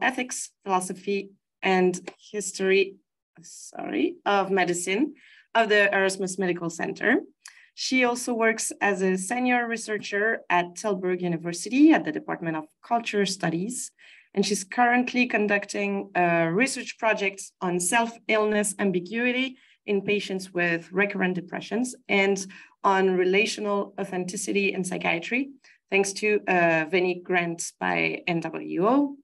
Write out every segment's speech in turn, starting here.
ethics, philosophy, and history, of medicine of the Erasmus Medical Center. She also works as a senior researcher at Tilburg University at the Department of Culture Studies. And she's currently conducting a research project on self-illness ambiguity in patients with recurrent depressions and on relational authenticity in psychiatry, thanks to a Veni grant by NWO.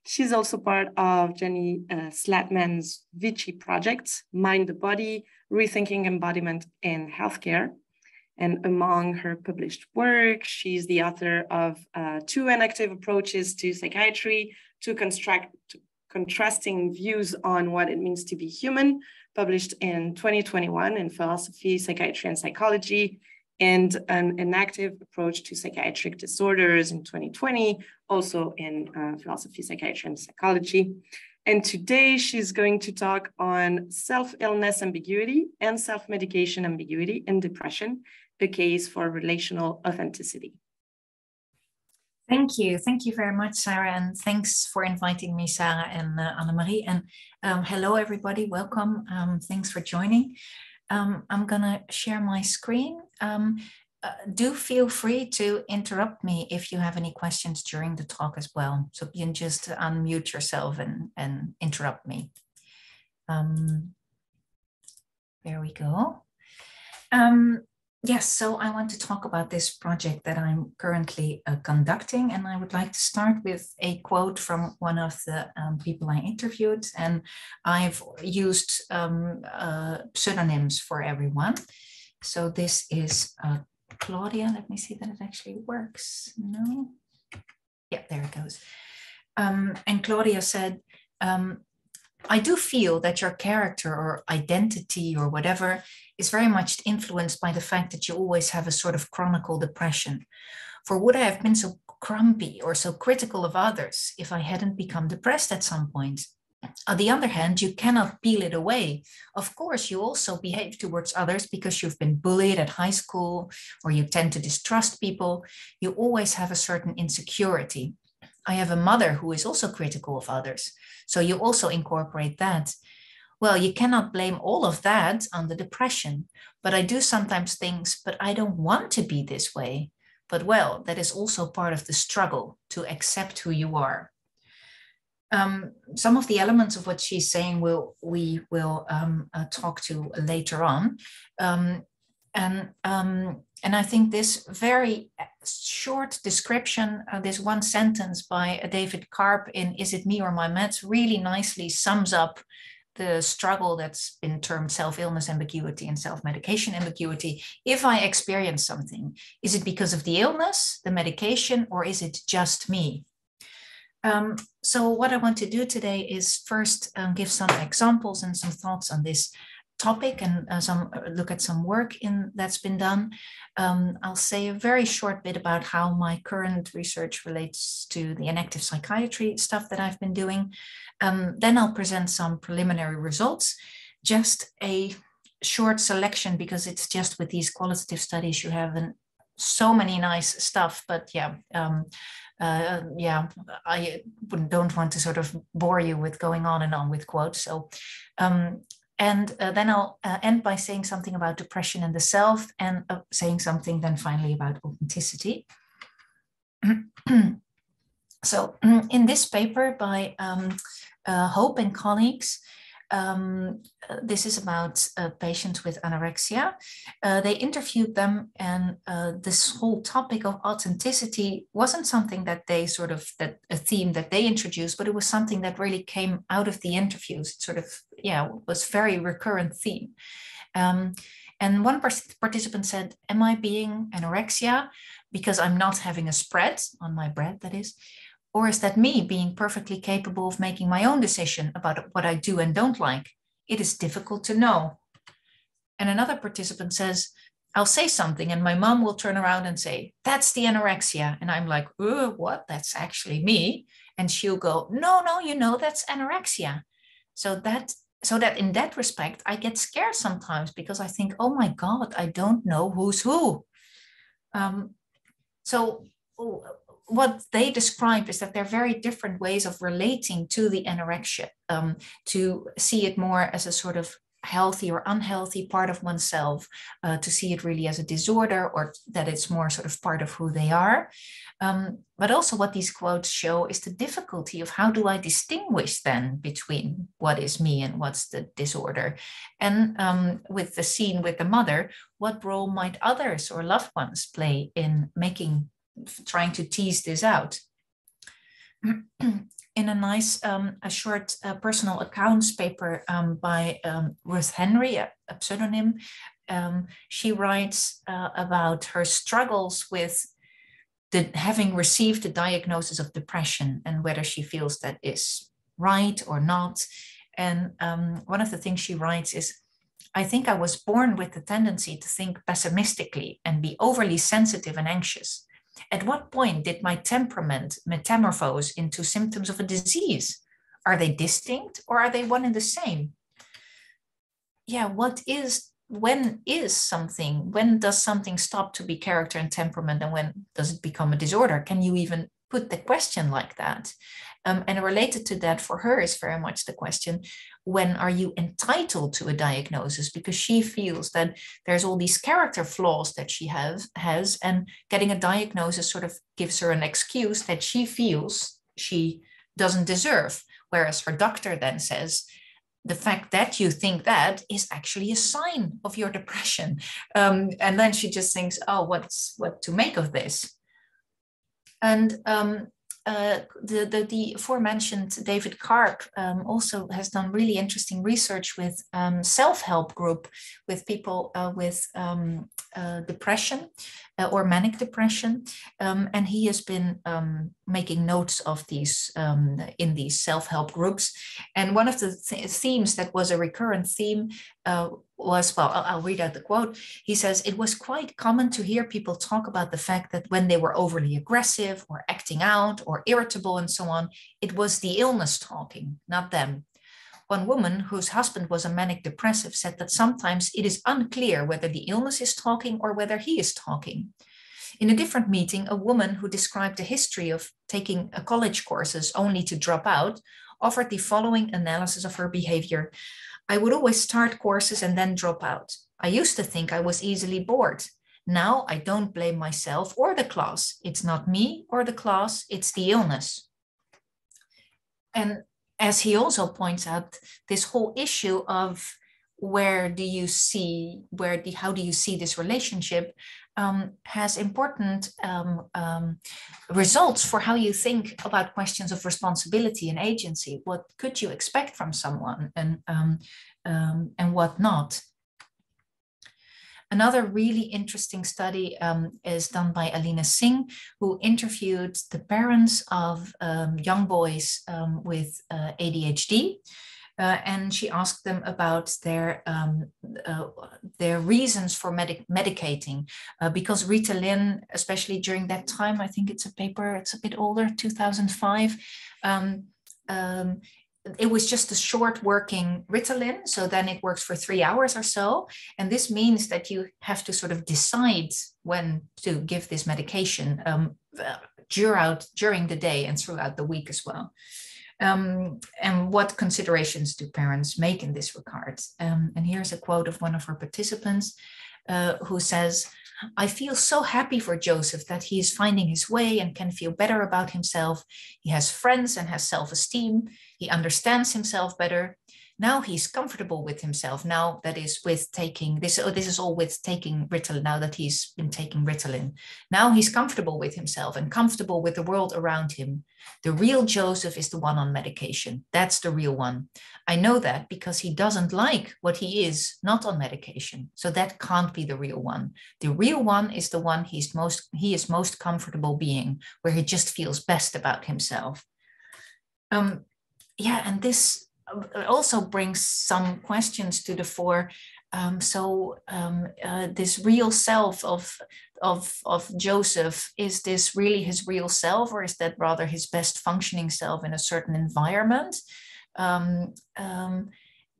She's also part of Jenny Slatman's Vici project, Mind the Body, Rethinking Embodiment in Healthcare. And among her published work, she's the author of two enactive approaches to psychiatry, to contrasting views on what it means to be human, published in 2021 in Philosophy, Psychiatry, and Psychology, and an enactive approach to psychiatric disorders in 2020, also in Philosophy, Psychiatry, and Psychology. And today she's going to talk on self-illness ambiguity and self-medication ambiguity in depression, a case for relational authenticity. Thank you. Thank you very much, Sarah. And thanks for inviting me, Sarah and Annemarie. And hello, everybody. Welcome. Thanks for joining. I'm going to share my screen. Do feel free to interrupt me if you have any questions during the talk as well. So you can just unmute yourself and interrupt me. There we go. Yes, so I want to talk about this project that I'm currently conducting, and I would like to start with a quote from one of the people I interviewed, and I've used pseudonyms for everyone. So this is Claudia. Let me see that it actually works. No? Yeah, there it goes. And Claudia said, I do feel that your character or identity or whatever is very much influenced by the fact that you always have a sort of chronicle depression. For would I have been so grumpy or so critical of others if I hadn't become depressed at some point? On the other hand, you cannot peel it away. Of course, you also behave towards others because you've been bullied at high school or you tend to distrust people. You always have a certain insecurity. I have a mother who is also critical of others. So you also incorporate that. Well, you cannot blame all of that on the depression, but I do sometimes things, but I don't want to be this way. But well, that is also part of the struggle to accept who you are. Some of the elements of what she's saying we will talk to later on. And I think this very short description, this one sentence by David Karp in Is It Me or My Meds really nicely sums up the struggle that's been termed self-illness ambiguity and self-medication ambiguity. If I experience something, is it because of the illness, the medication, or is it just me? So what I want to do today is first give some examples and some thoughts on this topic and look at some work that's been done. I'll say a very short bit about how my current research relates to the enactive psychiatry stuff that I've been doing. Then I'll present some preliminary results, just a short selection because it's just with these qualitative studies you have so many nice stuff, but yeah, I don't want to sort of bore you with going on and on with quotes. So, and then I'll end by saying something about depression and the self and saying something then finally about authenticity. So in this paper by Hope and colleagues, this is about patients with anorexia. They interviewed them, and this whole topic of authenticity wasn't something that they a theme that they introduced, but it was something that really came out of the interviews. It was very recurrent theme. And one participant said, am I being anorexia because I'm not having a spread on my bread, that is? Or is that me being perfectly capable of making my own decision about what I do and don't like? It is difficult to know. And another participant says, I'll say something and my mom will turn around and say, that's the anorexia. And I'm like, what? That's actually me. And she'll go, no, that's anorexia. So that in that respect, I get scared sometimes because I think, oh my God, I don't know who's who. So what they describe is that there are very different ways of relating to the anorexia, to see it more as a sort of healthy or unhealthy part of oneself, to see it really as a disorder, or that it's more sort of part of who they are. But also what these quotes show is the difficulty of how do I distinguish then between what is me and what's the disorder. And with the scene with the mother, what role might others or loved ones play in trying to tease this out? In a nice, a short personal accounts paper by Ruth Henry, a pseudonym, she writes about her struggles with having received the diagnosis of depression and whether she feels that is right or not. And one of the things she writes is, I think I was born with the tendency to think pessimistically and be overly sensitive and anxious. At what point did my temperament metamorphose into symptoms of a disease? Are they distinct or are they one and the same? Yeah, when does something stop to be character and temperament, and when does it become a disorder? Can you even put the question like that? And related to that for her is very much the question, when are you entitled to a diagnosis? Because she feels that there's all these character flaws that she has, and getting a diagnosis sort of gives her an excuse that she feels she doesn't deserve. Whereas her doctor then says, the fact that you think that is actually a sign of your depression. And then she just thinks, oh, what to make of this? And the aforementioned David Karp also has done really interesting research with self-help group with people with depression or manic depression. And he has been making notes of these in these self-help groups. And one of the themes that was a recurrent theme was, well, I'll read out the quote. He says, it was quite common to hear people talk about the fact that when they were overly aggressive or acting out or irritable and so on, it was the illness talking, not them. One woman whose husband was a manic depressive said that sometimes it is unclear whether the illness is talking or whether he is talking. In a different meeting, a woman who described a history of taking college courses only to drop out offered the following analysis of her behavior. I would always start courses and then drop out. I used to think I was easily bored. Now I don't blame myself or the class. It's not me or the class, it's the illness. And as he also points out, this whole issue of how do you see this relationship has important results for how you think about questions of responsibility and agency. What could you expect from someone and what not? Another really interesting study is done by Alina Singh, who interviewed the parents of young boys with ADHD. And she asked them about their reasons for medicating, because Ritalin, especially during that time, I think it's a bit older, 2005, it was just a short working Ritalin. So then it works for 3 hours or so. And this means that you have to sort of decide when to give this medication during the day and throughout the week as well. And what considerations do parents make in this regard? And here's a quote of one of our participants who says, I feel so happy for Joseph that he is finding his way and can feel better about himself. He has friends and has self-esteem. He understands himself better. Now he's comfortable with himself. Now that is with taking this. This is all with taking Ritalin. Now that he's been taking Ritalin, now he's comfortable with himself and comfortable with the world around him. The real Joseph is the one on medication. That's the real one. I know that because he doesn't like what he is not on medication. So that can't be the real one. The real one is the one he is most comfortable being, where he just feels best about himself. And this also brings some questions to the fore. This real self of Joseph, is this really his real self, or is that rather his best functioning self in a certain environment? And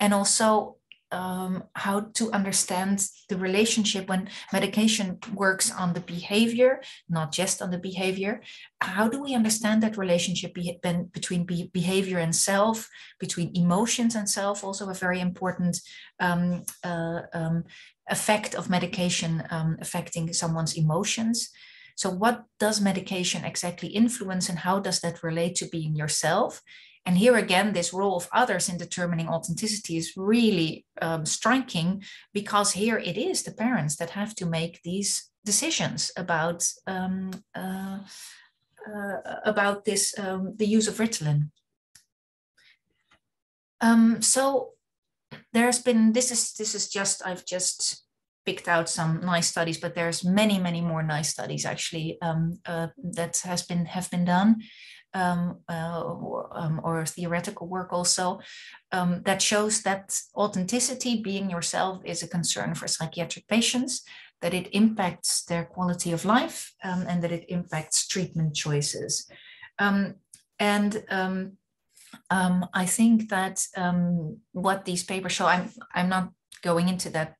also, how to understand the relationship when medication works on the behavior, not just on the behavior. How do we understand that relationship between behavior and self, between emotions and self? Also a very important effect of medication affecting someone's emotions. So what does medication exactly influence, and how does that relate to being yourself? And here again, this role of others in determining authenticity is really striking, because here it is the parents that have to make these decisions about this, the use of Ritalin. So there's been, this is just, I've just picked out some nice studies, but there's many more nice studies actually that have been done. Or theoretical work also that shows that authenticity, being yourself, is a concern for psychiatric patients, that it impacts their quality of life, and that it impacts treatment choices. I think that what these papers show, I'm not going into that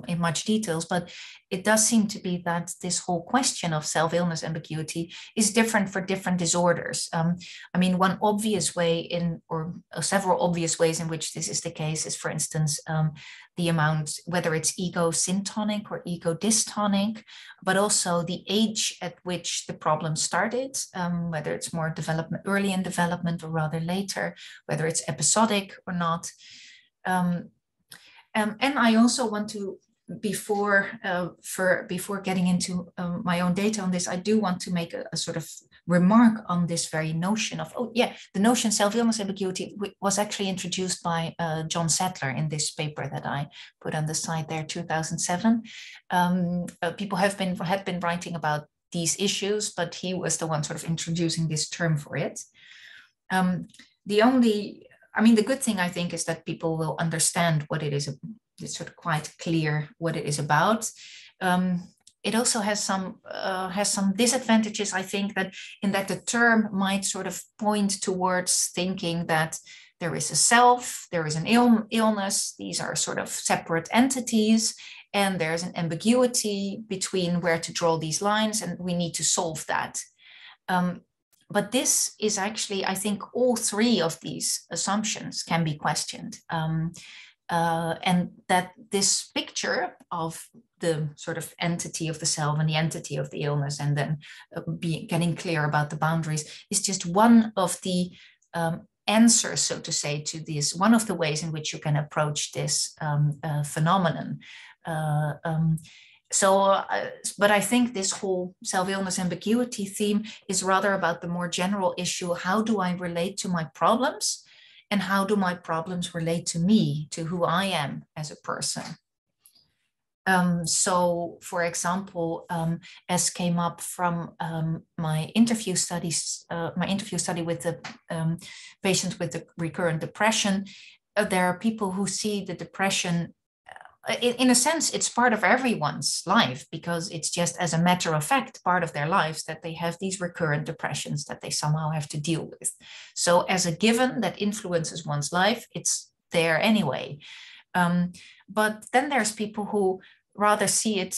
in much details, but it does seem to be that this whole question of self-illness ambiguity is different for different disorders. I mean, one obvious way or several obvious ways in which this is the case is, for instance, the amount, whether it's ego syntonic or ego dystonic, but also the age at which the problem started, whether it's more early in development or rather later, whether it's episodic or not. And I also want to, before getting into my own data on this, I do want to make a sort of remark on this very notion of, the notion self-illness ambiguity was actually introduced by John Sattler in this paper that I put on the site there, 2007. People had been writing about these issues, but he was the one sort of introducing this term for it. The good thing, I think, is that people will understand what it is. It's sort of quite clear what it is about. It also has some disadvantages, I think, that the term might sort of point towards thinking that there is a self, there is an illness, these are sort of separate entities, and there's an ambiguity between where to draw these lines, and we need to solve that. But this is actually, I think, all three of these assumptions can be questioned. And that this picture of the sort of entity of the self and the entity of the illness, and then getting clear about the boundaries, is just one of the answers, so to say, to this, one of the ways in which you can approach this phenomenon. But I think this whole self-illness ambiguity theme is rather about the more general issue: how do I relate to my problems, and how do my problems relate to me, to who I am as a person? So, for example, as came up from my interview study with the patients with the recurrent depression, there are people who see the depression, in a sense, it's part of everyone's life, because it's just, as a matter of fact, part of their lives that they have these recurrent depressions that they somehow have to deal with. So as a given that influences one's life, it's there anyway. But then there's people who rather see it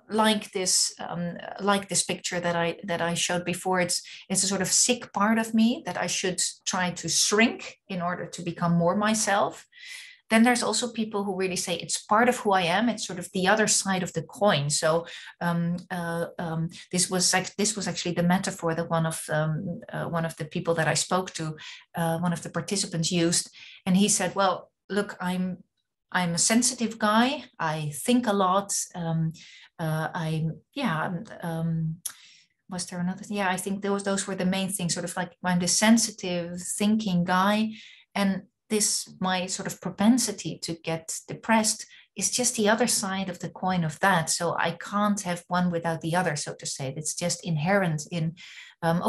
like this picture that I showed before. It's a sort of sick part of me that I should try to shrink in order to become more myself. Then there's also people who really say it's part of who I am. It's sort of the other side of the coin. So this was actually the metaphor that one of the people that I spoke to, one of the participants, used, and he said, "Well, look, I'm a sensitive guy. I think a lot. Was there another? Yeah, I think those were the main things. Sort of like, I'm the sensitive, thinking guy, and my sort of propensity to get depressed is just the other side of the coin of that. So I can't have one without the other, so to say. It's just inherent in, and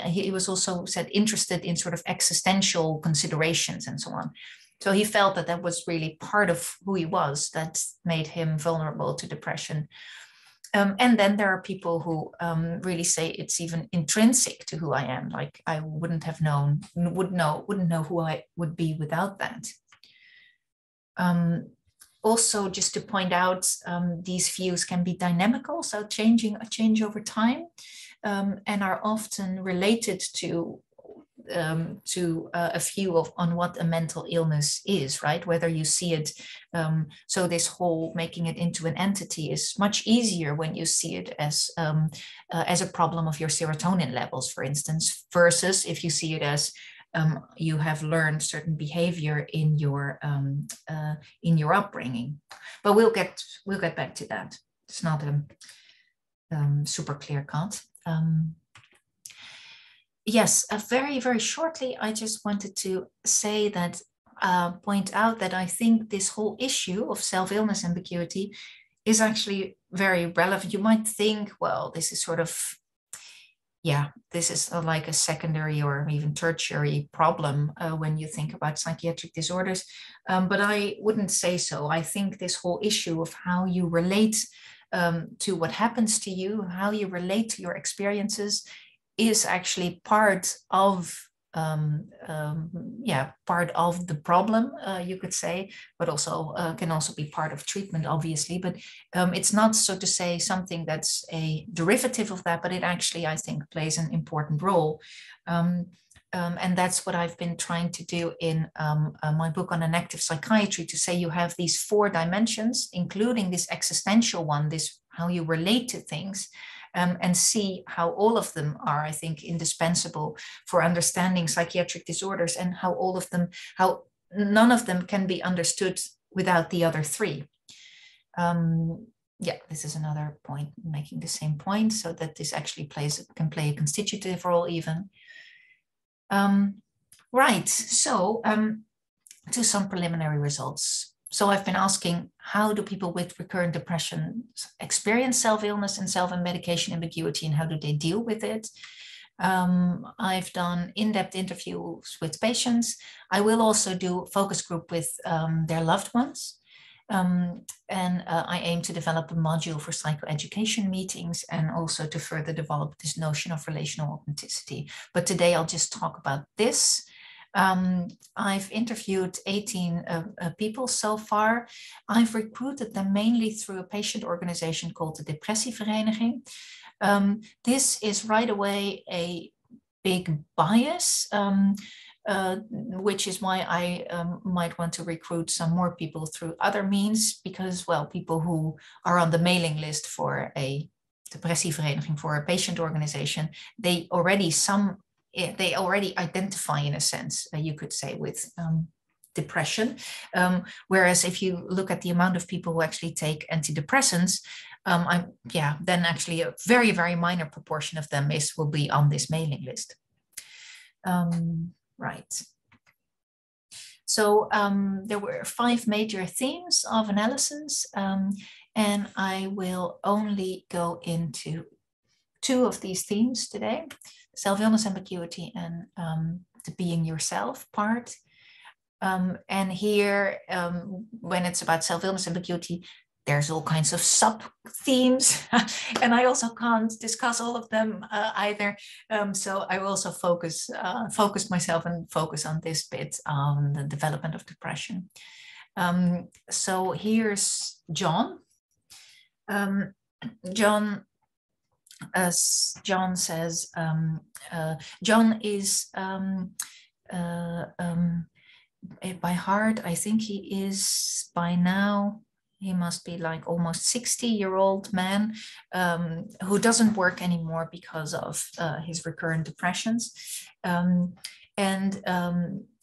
he was also said interested in sort of existential considerations and so on. So he felt that was really part of who he was that made him vulnerable to depression. And then there are people who really say it's even intrinsic to who I am. Like, I wouldn't know who I would be without that. Also, just to point out, these views can be dynamical, so change over time, and are often related to a view on what a mental illness is, right? Whether you see it, so this whole making it into an entity is much easier when you see it as a problem of your serotonin levels, for instance, versus if you see it as you have learned certain behavior in your upbringing. But we'll get back to that. It's not a super clear cut. Yes, very, very shortly, I just wanted to say that, point out that I think this whole issue of self-illness ambiguity is actually very relevant. You might think, well, this is sort of, yeah, this is like a secondary or even tertiary problem when you think about psychiatric disorders, but I wouldn't say so. I think this whole issue of how you relate to what happens to you, how you relate to your experiences, is actually part of part of the problem, you could say, but also can also be part of treatment, obviously. But it's not, so to say, something that's a derivative of that, but it actually, I think, plays an important role. And that's what I've been trying to do in my book on enactive psychiatry, to say you have these 4 dimensions, including this existential one, this how you relate to things. And see how all of them are, I think, indispensable for understanding psychiatric disorders, and how none of them can be understood without the other 3. Yeah, this is another point, making the same point, so that this actually can play a constitutive role even. Right, so to some preliminary results. So I've been asking, how do people with recurrent depression experience self-illness and self-medication ambiguity, and how do they deal with it? I've done in-depth interviews with patients. I will also do a focus group with their loved ones. And I aim to develop a module for psychoeducation meetings, and also to further develop this notion of relational authenticity. But today I'll just talk about this. I've interviewed 18 people so far. I've recruited them mainly through a patient organization called the Depressievereniging. This is right away a big bias, which is why I might want to recruit some more people through other means, because, well, people who are on the mailing list for a Depressievereniging, for a patient organization, they already identify, in a sense, you could say, with depression. Whereas if you look at the amount of people who actually take antidepressants, then actually a very, very minor proportion of them will be on this mailing list. Right. So there were 5 major themes of analysis, and I will only go into 2 of these themes today: self-illness ambiguity and the being yourself part. And here, when it's about self-illness ambiguity, there's all kinds of sub-themes, and I also can't discuss all of them either. So I will also focus myself and focus on this bit on the development of depression. So here's John. As John says, John is by heart, I think he is by now, he must be like almost 60-year-old man who doesn't work anymore because of his recurrent depressions.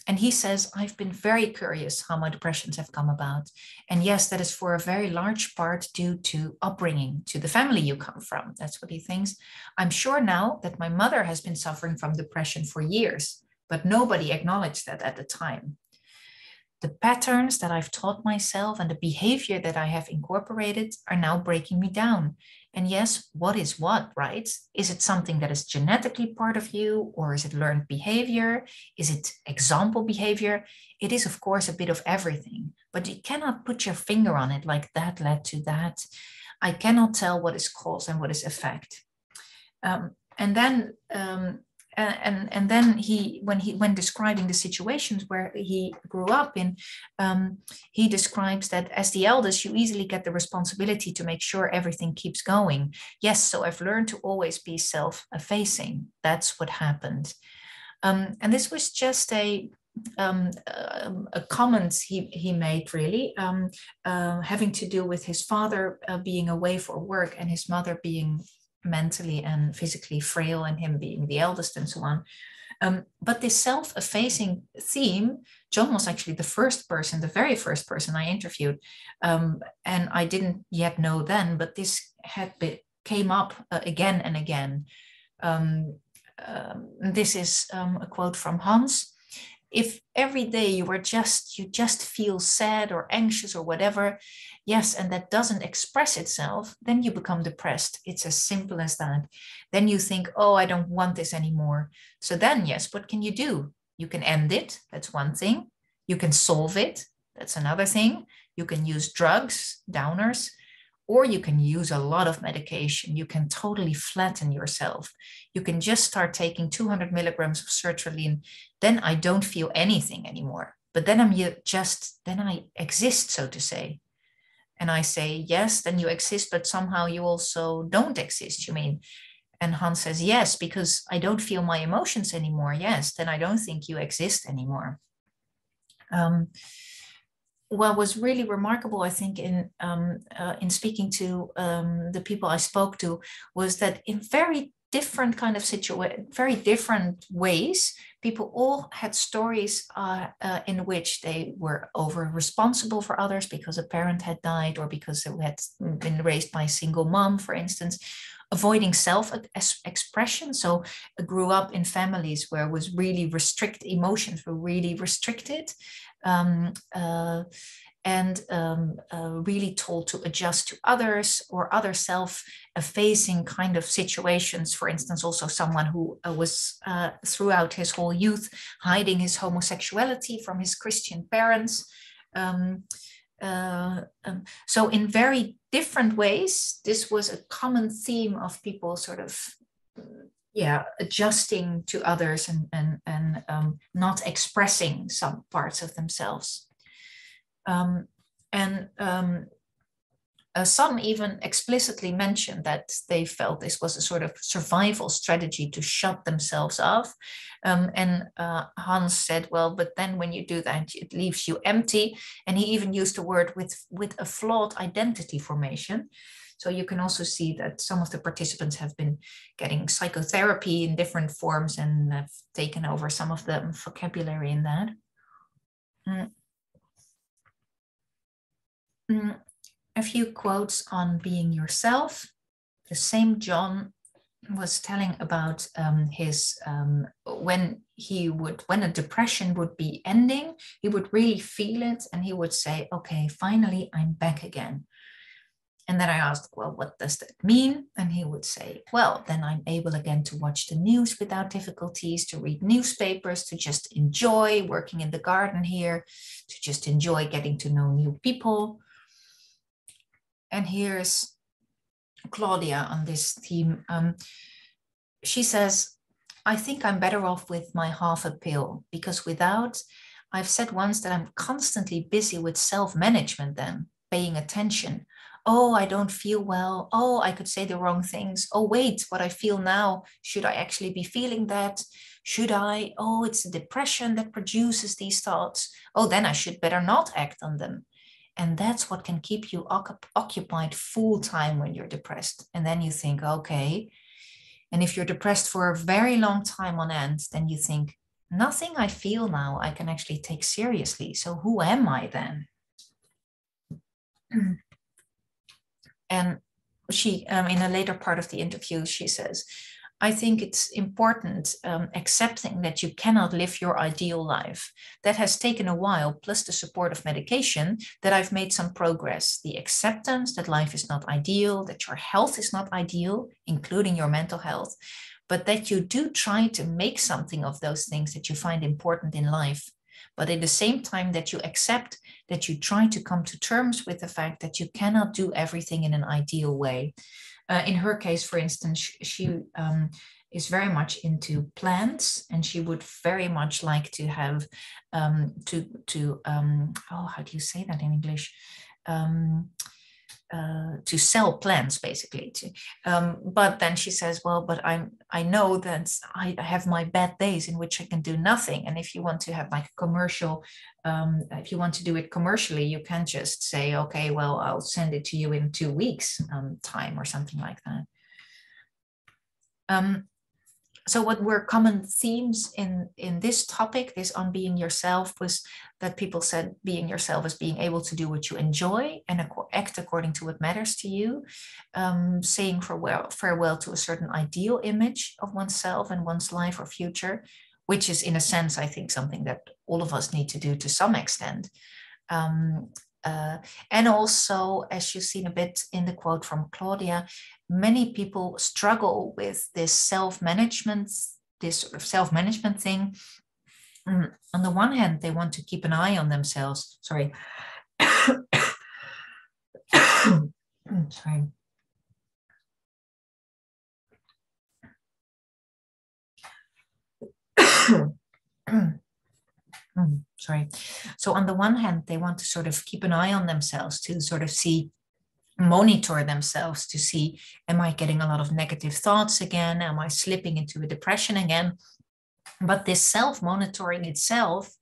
And he says, I've been very curious how my depressions have come about. And yes, that is for a very large part due to upbringing, to the family you come from. That's what he thinks. I'm sure now that my mother has been suffering from depression for years, but nobody acknowledged that at the time. The patterns that I've taught myself and the behavior that I have incorporated are now breaking me down. And yes, what is what, right? Is it something that is genetically part of you, or is it learned behavior? Is it example behavior? It is, of course, a bit of everything, but you cannot put your finger on it like that led to that. I cannot tell what is cause and what is effect. And then and then when describing the situations where he grew up in, he describes that as the eldest, you easily get the responsibility to make sure everything keeps going. Yes, so I've learned to always be self-effacing. That's what happened. And this was just a comment he made, really, having to do with his father being away for work and his mother being mentally and physically frail, and him being the eldest and so on. But this self-effacing theme, John was actually the very first person I interviewed. And I didn't yet know then, but this came up again and again. This is a quote from Hans. If every day you just feel sad or anxious or whatever, yes, and that doesn't express itself, then you become depressed. It's as simple as that. Then you think, oh, I don't want this anymore. So then, yes, what can you do? You can end it. That's one thing. You can solve it. That's another thing. You can use drugs, downers, or you can use a lot of medication. You can totally flatten yourself. You can just start taking 200 milligrams of sertraline. Then I don't feel anything anymore. But then then I exist, so to say. And I say, yes, then you exist, but somehow you also don't exist, you mean? And Hans says, yes, because I don't feel my emotions anymore. Yes, then I don't think you exist anymore. What was really remarkable, I think, in speaking to the people I spoke to, was that in very different kind of very different ways, people all had stories in which they were over responsible for others because a parent had died, or because they had been raised by a single mom, for instance. Avoiding self-expression, so grew up in families where emotions were really restricted. Really told to adjust to others, or other self-effacing kind of situations. For instance, also someone who was throughout his whole youth hiding his homosexuality from his Christian parents. So in very different ways, this was a common theme of people sort of adjusting to others and not expressing some parts of themselves. Some even explicitly mentioned that they felt this was a sort of survival strategy to shut themselves off. Hans said, well, but then when you do that, it leaves you empty. And he even used the word with a flawed identity formation. So you can also see that some of the participants have been getting psychotherapy in different forms and have taken over some of the vocabulary in that. A few quotes on being yourself. The same John was telling about when a depression would be ending, he would really feel it, and he would say, okay, finally I'm back again. And then I asked, well, what does that mean? And he would say, well, then I'm able again to watch the news without difficulties, to read newspapers, to just enjoy working in the garden here, to just enjoy getting to know new people. And here's Claudia on this theme. She says, I think I'm better off with my half a pill, because I've said once that I'm constantly busy with self-management then, paying attention. Oh, I don't feel well. Oh, I could say the wrong things. Oh, wait, what I feel now, should I actually be feeling that? Should I? Oh, it's the depression that produces these thoughts. Oh, then I should better not act on them. And that's what can keep you occupied full time when you're depressed. And then you think, okay. And if you're depressed for a very long time on end, then you think, nothing I feel now I can actually take seriously. So who am I then? And she, in a later part of the interview, she says, I think it's important accepting that you cannot live your ideal life. That has taken a while, plus the support of medication, that I've made some progress. The acceptance that life is not ideal, that your health is not ideal, including your mental health, but that you do try to make something of those things that you find important in life. But at the same time that you accept that you try to come to terms with the fact that you cannot do everything in an ideal way. In her case, for instance, she is very much into plants, and she would very much like to have how do you say that in English? To sell plants, basically. But then she says, well, but I know that I have my bad days in which I can do nothing. And if you want to have like a commercial, if you want to do it commercially, you can just say, okay, well, I'll send it to you in 2 weeks time or something like that. So what were common themes in this topic, this on being yourself, was that people said being yourself is being able to do what you enjoy and act according to what matters to you, saying farewell to a certain ideal image of oneself and one's life or future, which is in a sense, I think, something that all of us need to do to some extent. And also, as you've seen a bit in the quote from Claudia, many people struggle with this self-management, this sort of self-management thing. On the one hand, they want to keep an eye on themselves. Sorry. Sorry. Sorry. So on the one hand, they want to sort of keep an eye on themselves, to sort of monitor themselves, to see, am I getting a lot of negative thoughts again? Am I slipping into a depression again? But this self-monitoring itself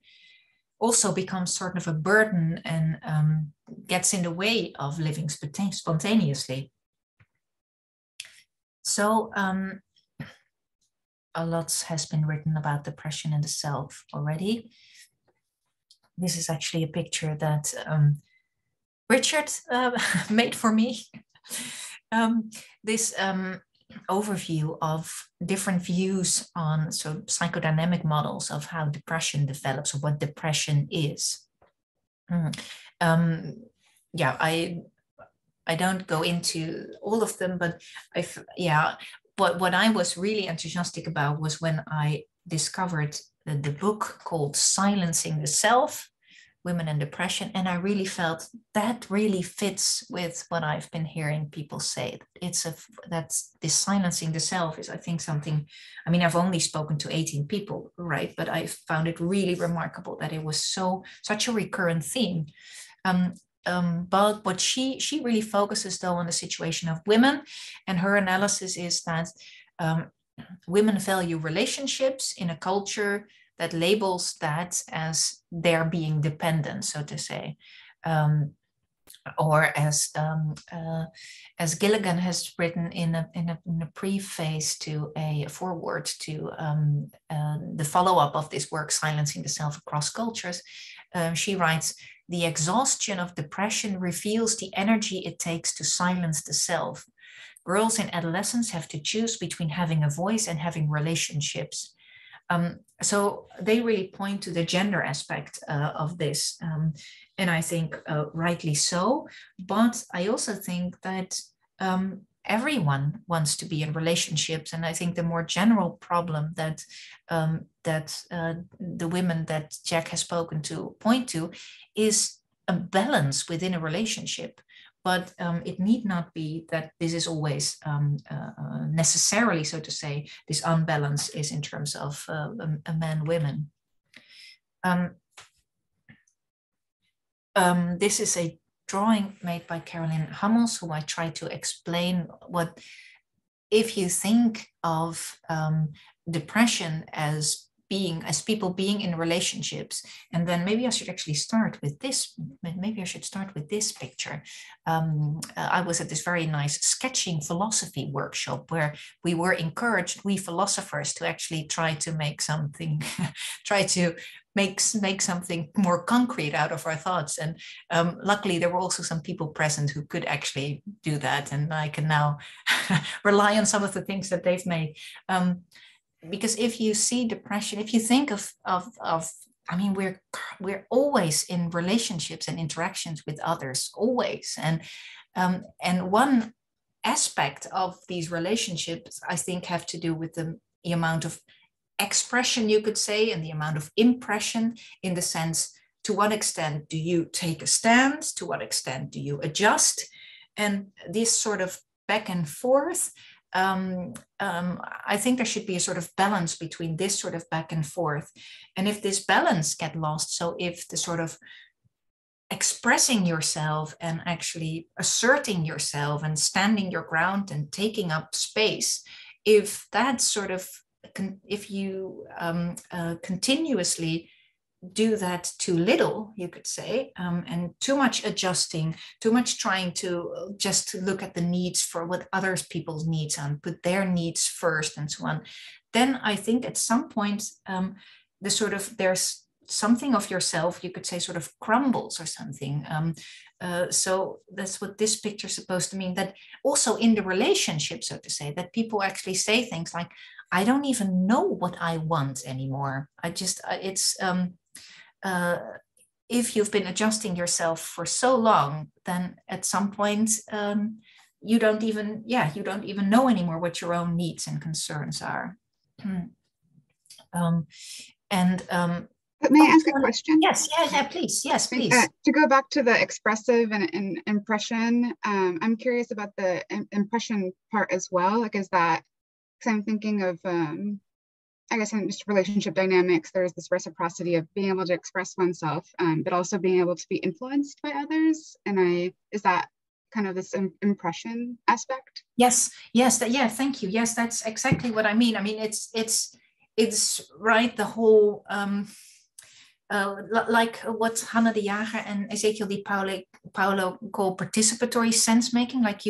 also becomes sort of a burden and gets in the way of living spontaneously. So a lot has been written about depression and the self already. This is actually a picture that Richard made for me. This overview of different views on psychodynamic models of how depression develops, or what depression is. Yeah, I don't go into all of them, but what I was really enthusiastic about was when I discovered the book called Silencing the Self, Women and Depression, and I really felt that really fits with what I've been hearing people say. That's this silencing the self is, I think, something. I mean, I've only spoken to 18 people, right? But I found it really remarkable that it was such a recurrent theme. But what she really focuses though on the situation of women, and her analysis is that women value relationships in a culture that labels that as their being dependent, so to say, or as Gilligan has written in a preface to a foreword to the follow-up of this work, Silencing the Self Across Cultures. She writes, "The exhaustion of depression reveals the energy it takes to silence the self. Girls in adolescence have to choose between having a voice and having relationships." So they really point to the gender aspect of this, and I think rightly so. But I also think that everyone wants to be in relationships, and I think the more general problem that the women that Jack has spoken to point to is a balance within a relationship. But it need not be that this is always necessarily, so to say, this unbalance is in terms of a man-women. This is a drawing made by Caroline Hummels, who I try to explain what, if you think of depression as people being in relationships, and then maybe I should actually start with this. Maybe I should start with this picture. I was at this very nice sketching philosophy workshop where we were encouraged, we philosophers, to actually try to make something, make something more concrete out of our thoughts. And luckily there were also some people present who could actually do that, and I can now rely on some of the things that they've made. Because if you see depression, if you think of I mean, we're always in relationships and interactions with others, always. And one aspect of these relationships, I think, have to do with the amount of expression, you could say, and the amount of impression, in the sense, to what extent do you take a stand? To what extent do you adjust? And this sort of back and forth I think there should be a sort of balance between this sort of back and forth. And if this balance get lost, so if the sort of expressing yourself and actually asserting yourself and standing your ground and taking up space, if that sort of, if you continuously do that too little, you could say, and too much adjusting, too much trying to just look at the needs for what other people's needs are and put their needs first and so on, then I think at some point the sort of, there's something of yourself, you could say, sort of crumbles or something. So that's what this picture is supposed to mean, that also in the relationship, so to say, that people actually say things like, I don't even know what I want anymore. I just, it's, if you've been adjusting yourself for so long, then at some point you don't even know anymore what your own needs and concerns are. But may I ask a question? Yes, please. Yes, please. To go back to the expressive and impression, I'm curious about the impression part as well. Like, is that, because I'm thinking of, I guess in just relationship dynamics, there's this reciprocity of being able to express oneself, but also being able to be influenced by others. And is that kind of this impression aspect? Yes, thank you. Yes, that's exactly what I mean. I mean, it's right, the whole, like what Hannah de Jager and Ezekiel Di Paolo call participatory sense making. Like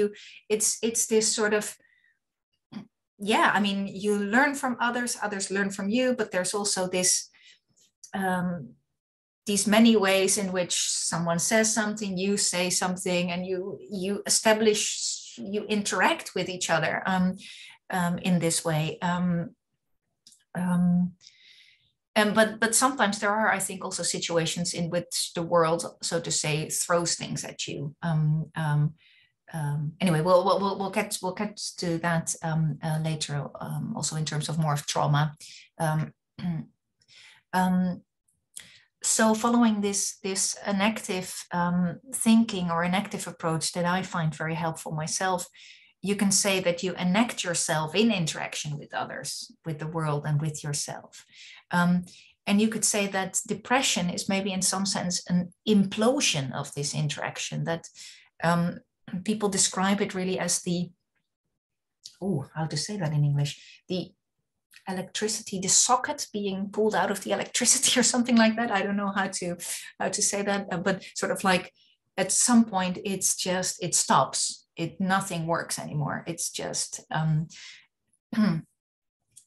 it's this sort of, yeah, I mean, you learn from others learn from you, but there's also this, these many ways in which someone says something, you say something, and you establish, you interact with each other in this way. But sometimes there are, I think, also situations in which the world, so to say, throws things at you. Anyway, we'll get to that later, also in terms of more of trauma. So following this an active thinking or an active approach that I find very helpful myself, you can say that you enact yourself in interaction with others, with the world, and with yourself. And you could say that depression is maybe in some sense an implosion of this interaction, that people describe it really as the, how to say that in English, the electricity, the socket being pulled out of the electricity or something like that. I don't know how to say that, but sort of like at some point it's just, it stops. Nothing works anymore. It's just,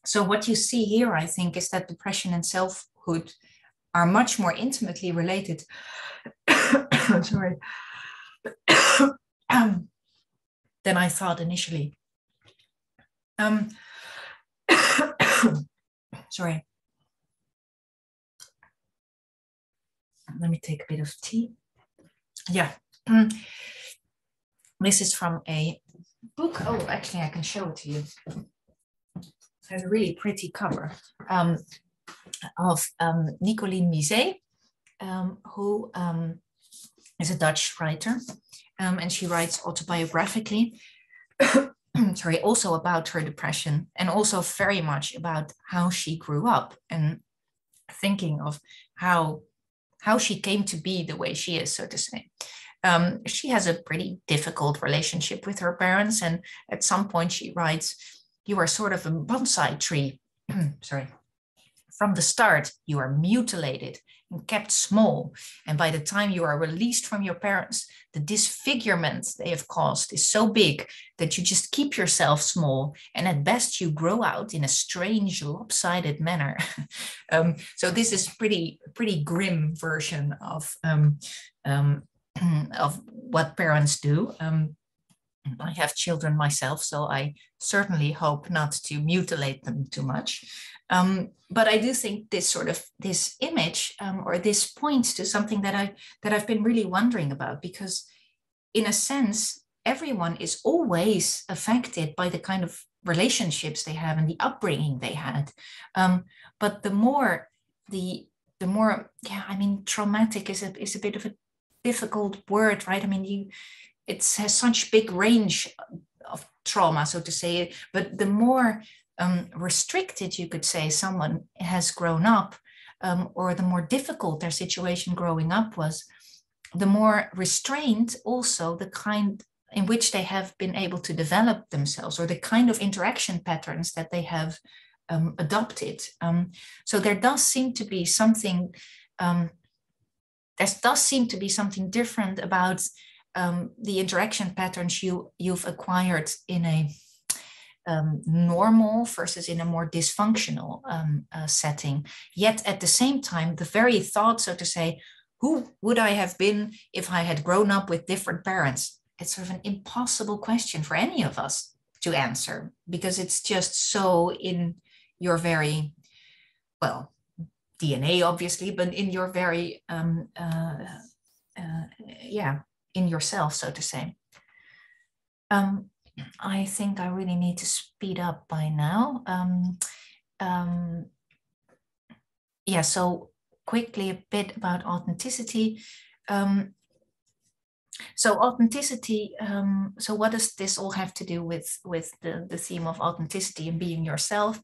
so what you see here, I think, is that depression and selfhood are much more intimately related. Sorry. Than I thought initially. Sorry. Let me take a bit of tea. Yeah. This is from a book. Oh, actually, I can show it to you. It has a really pretty cover of Nicoline Miset, who is a Dutch writer, and she writes autobiographically, sorry, also about her depression, and also very much about how she grew up and thinking of how she came to be the way she is, so to say. She has a pretty difficult relationship with her parents, and at some point she writes, "You are sort of a bonsai tree." Sorry. From the start, you are mutilated and kept small, and by the time you are released from your parents, the disfigurement they have caused is so big that you just keep yourself small, and at best you grow out in a strange, lopsided manner. So this is pretty grim version of what parents do. I have children myself, so I certainly hope not to mutilate them too much. But I do think this image or this points to something that I've been really wondering about, because in a sense, everyone is always affected by the kind of relationships they have and the upbringing they had. But the more, yeah, I mean, traumatic is a bit of a difficult word, right? I mean, it has such big range of trauma, so to say. But the more restricted, you could say, someone has grown up, or the more difficult their situation growing up was, the more restrained also the kind in which they have been able to develop themselves, or the kind of interaction patterns that they have adopted. So there does seem to be something, different about the interaction patterns you've acquired in a normal versus in a more dysfunctional setting. Yet at the same time, the very thought, so to say, who would I have been if I had grown up with different parents? It's sort of an impossible question for any of us to answer, because it's just so in your very, well, DNA obviously, but in your very, in yourself, so to say. I think I really need to speed up by now. So quickly a bit about authenticity. So authenticity, so what does this all have to do with the theme of authenticity and being yourself?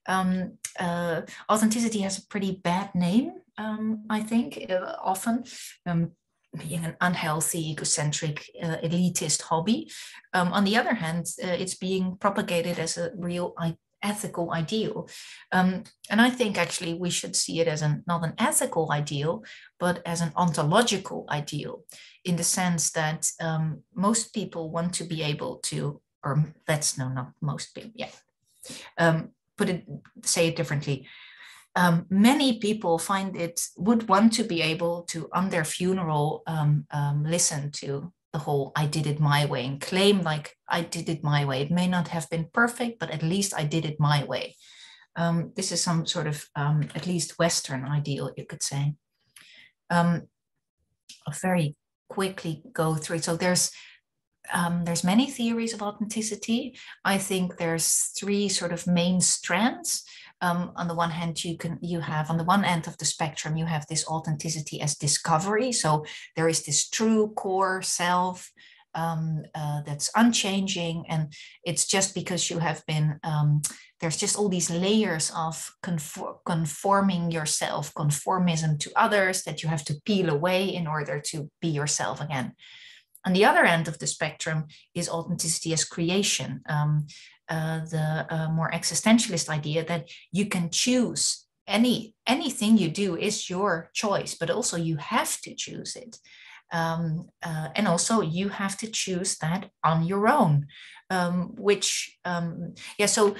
Authenticity has a pretty bad name, I think, often. Being an unhealthy, egocentric, elitist hobby. On the other hand, it's being propagated as a real ethical ideal. And I think actually we should see it as not an ethical ideal, but as an ontological ideal, in the sense that most people want to be able to, or not most people, say it differently. Many people would want to be able to, on their funeral, listen to the whole "I did it my way" and claim like I did it my way. It may not have been perfect, but at least I did it my way. This is some sort of at least Western ideal, you could say. I'll very quickly go through it. So there's many theories of authenticity. I think there's three sort of main strands. On the one hand, you have on the one end of the spectrum, you have this authenticity as discovery. So there is this true core self that's unchanging, and it's just because you have been there's just all these layers of conforming yourself, conformism to others, that you have to peel away in order to be yourself again. On the other end of the spectrum is authenticity as creation, the more existentialist idea that you can choose anything you do is your choice, but also you have to choose it. And also you have to choose that on your own, so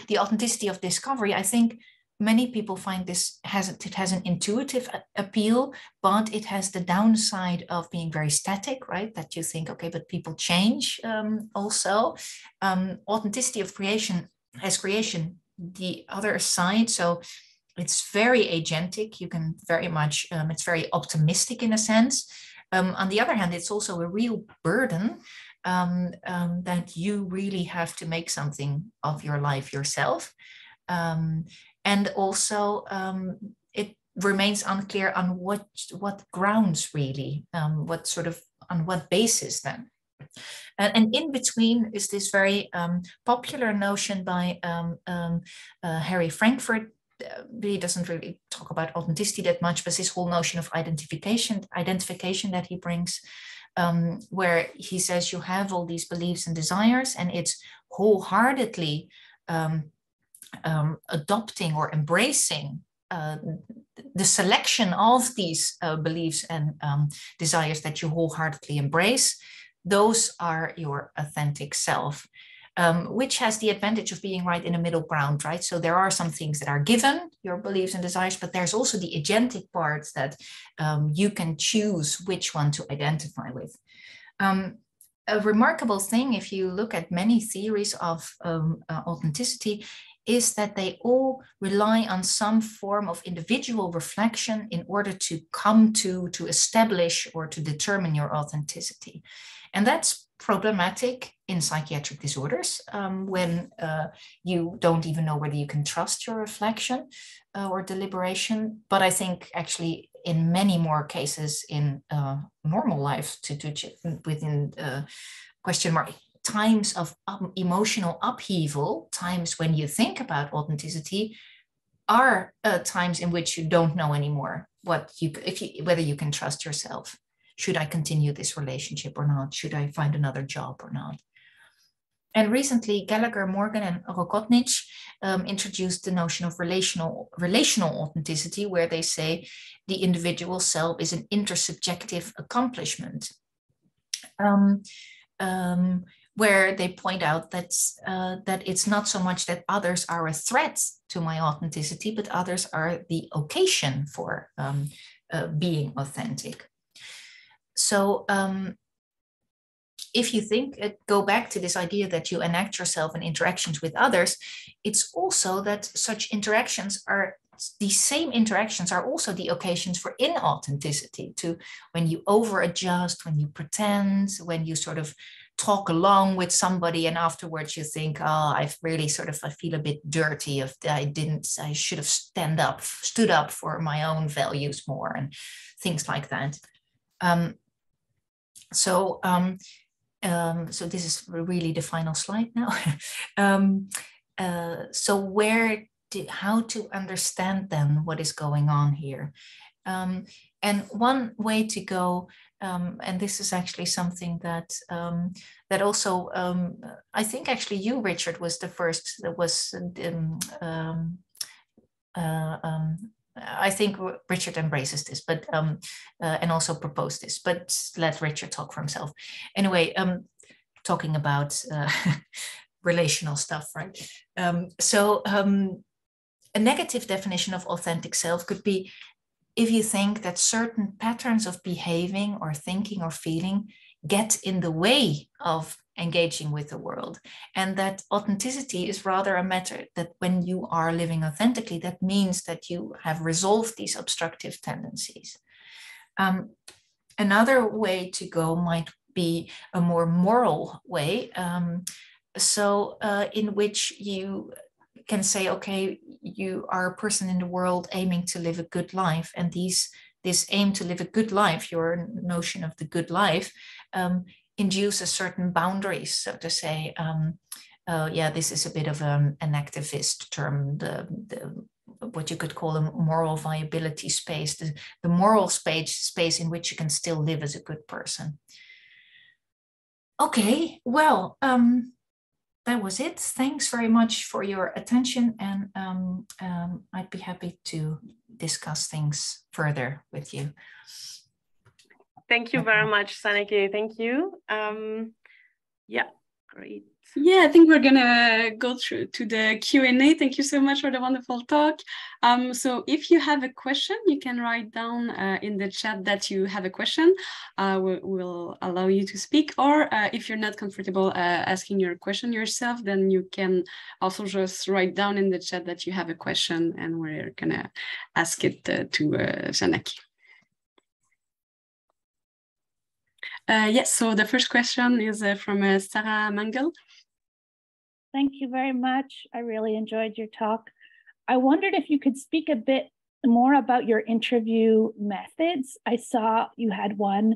the authenticity of discovery, I think many people find it has an intuitive appeal, but it has the downside of being very static, right? That you think, okay, but people change also. Authenticity of creation as creation, the other side. So it's very agentic. You can very much, it's very optimistic in a sense. On the other hand, it's also a real burden that you really have to make something of your life yourself. And also, it remains unclear on what grounds really, on what basis then. And in between is this very popular notion by Harry Frankfurt. He doesn't really talk about authenticity that much, but this whole notion of identification that he brings, where he says you have all these beliefs and desires, and it's wholeheartedly adopting or embracing the selection of these beliefs and desires that you wholeheartedly embrace. Those are your authentic self, which has the advantage of being right in a middle ground, right? So there are some things that are given, your beliefs and desires, but there's also the agentic parts that you can choose which one to identify with. A remarkable thing, if you look at many theories of authenticity, is that they all rely on some form of individual reflection in order to come to establish or to determine your authenticity. And that's problematic in psychiatric disorders when you don't even know whether you can trust your reflection or deliberation. But I think actually in many more cases in normal life within question mark times of emotional upheaval, times when you think about authenticity, are times in which you don't know anymore whether you can trust yourself. Should I continue this relationship or not? Should I find another job or not? And recently, Gallagher, Morgan, and Rokotnich introduced the notion of relational authenticity, where they say the individual self is an intersubjective accomplishment. Where they point out that it's not so much that others are a threat to my authenticity, but others are the occasion for being authentic. So if you go back to this idea that you enact yourself in interactions with others, it's also that such interactions are, these same interactions are also the occasions for inauthenticity, to when you over-adjust, when you pretend, when you sort of talk along with somebody and afterwards you think, oh, I've really I feel a bit dirty I should have stood up for my own values more, and things like that. So this is really the final slide now. So how to understand then what is going on here? And one way to go, and this is actually something that that also, I think actually you, Richard, was the first that was, I think Richard embraces this, but and also proposed this, but let Richard talk for himself. Anyway, talking about relational stuff, right? So a negative definition of authentic self could be if you think that certain patterns of behaving or thinking or feeling get in the way of engaging with the world, and that authenticity is rather a matter that when you are living authentically, that means that you have resolved these obstructive tendencies. Another way to go might be a more moral way, in which you can say, okay, you are a person in the world aiming to live a good life, and this aim to live a good life, your notion of the good life, induces certain boundaries, so to say. Yeah, this is a bit of an activist term, what you could call a moral viability space, the moral space in which you can still live as a good person. Okay, well, that was it. Thanks very much for your attention, and I'd be happy to discuss things further with you. Thank you very much, Sanneke. Thank you. Yeah, great. Yeah, I think we're gonna go through to the Q&A. Thank you so much for the wonderful talk. So if you have a question, you can write down in the chat that you have a question. We'll allow you to speak, or if you're not comfortable asking your question yourself, then you can also just write down in the chat that you have a question, and we're gonna ask it to Sanneke. Yes, so the first question is from Sarah Mangel. Thank you very much. I really enjoyed your talk. I wondered if you could speak a bit more about your interview methods. I saw you had one